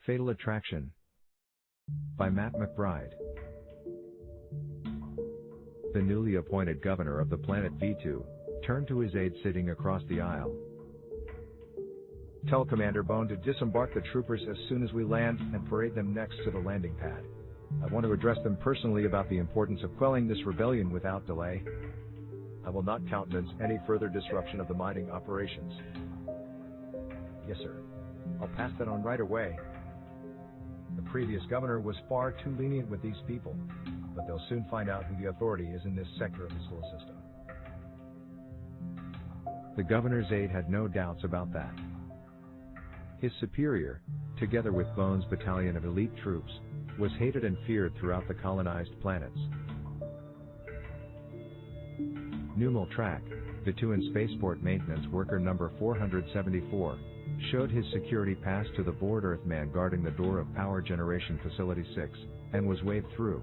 Fatal Attraction by Matt McBride. The newly appointed governor of the planet V2 turned to his aide sitting across the aisle. "Tell Commander Bone to disembark the troopers as soon as we land and parade them next to the landing pad. I want to address them personally about the importance of quelling this rebellion without delay. I will not countenance any further disruption of the mining operations." "Yes, sir. I'll pass that on right away." The previous governor was far too lenient with these people, but they'll soon find out who the authority is in this sector of the solar system. The governor's aide had no doubts about that. His superior, together with Bone's battalion of elite troops, was hated and feared throughout the colonized planets. Numal Track, Vituan spaceport maintenance worker number 474, showed his security pass to the bored Earth man guarding the door of Power Generation Facility 6, and was waved through.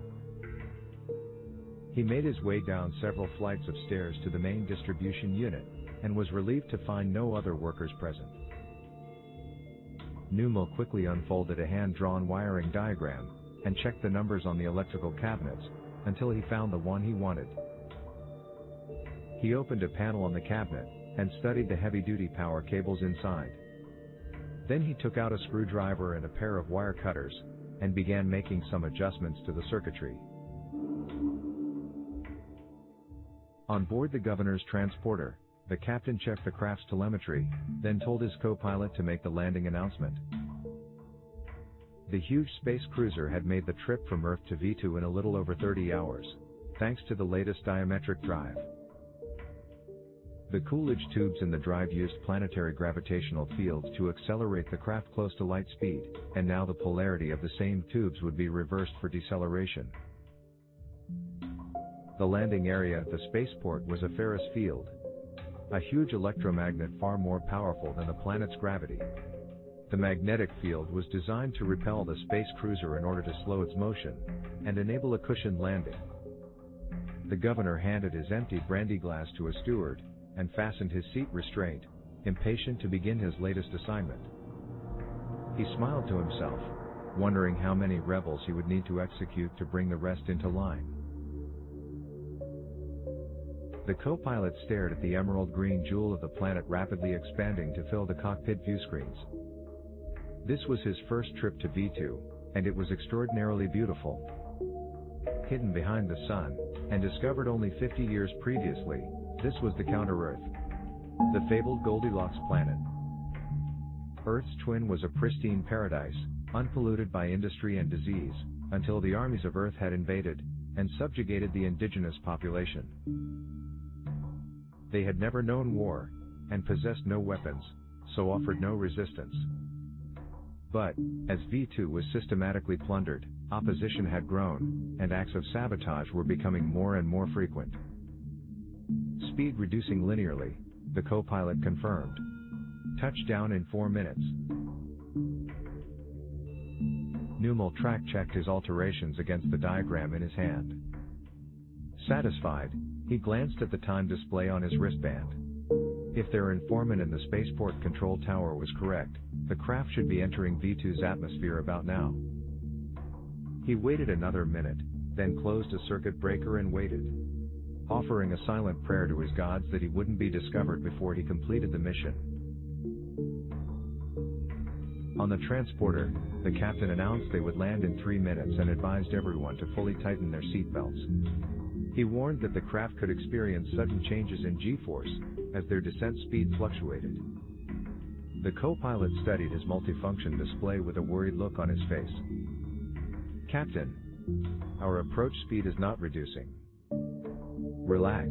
He made his way down several flights of stairs to the main distribution unit, and was relieved to find no other workers present. Numal quickly unfolded a hand-drawn wiring diagram, and checked the numbers on the electrical cabinets, until he found the one he wanted. He opened a panel on the cabinet, and studied the heavy-duty power cables inside. Then he took out a screwdriver and a pair of wire cutters, and began making some adjustments to the circuitry. On board the governor's transporter, the captain checked the craft's telemetry, then told his co-pilot to make the landing announcement. The huge space cruiser had made the trip from Earth to V2 in a little over 30 hours, thanks to the latest diametric drive. The Coolidge tubes in the drive used planetary gravitational fields to accelerate the craft close to light speed, and now the polarity of the same tubes would be reversed for deceleration. The landing area at the spaceport was a Ferris field, a huge electromagnet far more powerful than the planet's gravity. The magnetic field was designed to repel the space cruiser in order to slow its motion, and enable a cushioned landing. The governor handed his empty brandy glass to a steward, and fastened his seat restraint, impatient to begin his latest assignment. He smiled to himself, wondering how many rebels he would need to execute to bring the rest into line. The co-pilot stared at the emerald green jewel of the planet rapidly expanding to fill the cockpit view screens. This was his first trip to V2, and it was extraordinarily beautiful. Hidden behind the sun, and discovered only 50 years previously, this was the counter-Earth, the fabled Goldilocks planet. Earth's twin was a pristine paradise, unpolluted by industry and disease, until the armies of Earth had invaded, and subjugated the indigenous population. They had never known war, and possessed no weapons, so offered no resistance. But, as V2 was systematically plundered, opposition had grown, and acts of sabotage were becoming more and more frequent. Speed reducing linearly, the co-pilot confirmed. Touchdown in 4 minutes. Numal Track checked his alterations against the diagram in his hand. Satisfied, he glanced at the time display on his wristband. If their informant in the spaceport control tower was correct, the craft should be entering V2's atmosphere about now. He waited another minute, then closed a circuit breaker and waited, offering a silent prayer to his gods that he wouldn't be discovered before he completed the mission. On the transporter, the captain announced they would land in 3 minutes and advised everyone to fully tighten their seatbelts. He warned that the craft could experience sudden changes in G-force, as their descent speed fluctuated. The co-pilot studied his multifunction display with a worried look on his face. "Captain, our approach speed is not reducing. Relax.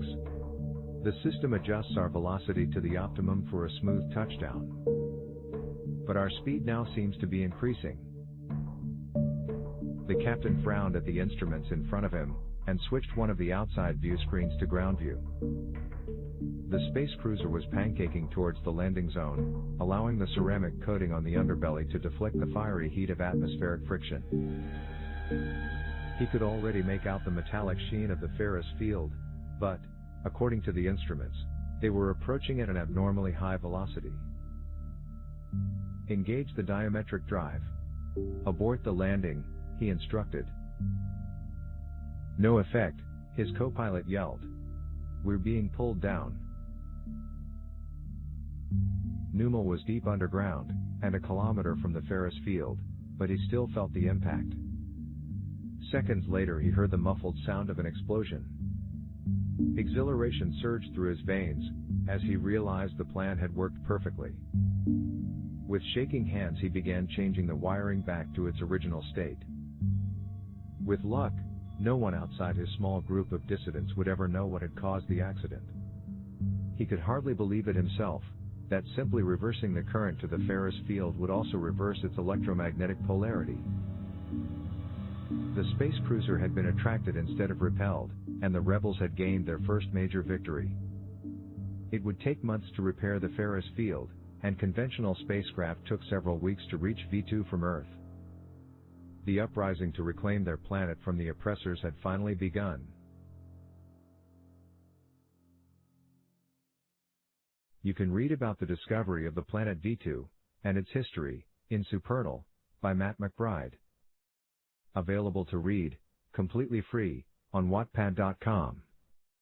The system adjusts our velocity to the optimum for a smooth touchdown. But our speed now seems to be increasing." The captain frowned at the instruments in front of him, and switched one of the outside view screens to ground view. The space cruiser was pancaking towards the landing zone, allowing the ceramic coating on the underbelly to deflect the fiery heat of atmospheric friction. He could already make out the metallic sheen of the Ferris field, but, according to the instruments, they were approaching at an abnormally high velocity. "Engage the diametric drive," "Abort the landing," he instructed. No effect, his co-pilot yelled. "We're being pulled down." Numel was deep underground, and a kilometer from the Ferris field, but he still felt the impact. Seconds later he heard the muffled sound of an explosion. Exhilaration surged through his veins, as he realized the plan had worked perfectly. With shaking hands he began changing the wiring back to its original state. With luck, no one outside his small group of dissidents would ever know what had caused the accident. He could hardly believe it himself, that simply reversing the current to the Ferris field would also reverse its electromagnetic polarity. The space cruiser had been attracted instead of repelled, and the rebels had gained their first major victory. It would take months to repair the Ferris field, and conventional spacecraft took several weeks to reach V2 from Earth. The uprising to reclaim their planet from the oppressors had finally begun. You can read about the discovery of the planet V2, and its history, in Supernal, by Matt McBride. Available to read, completely free, on Wattpad.com.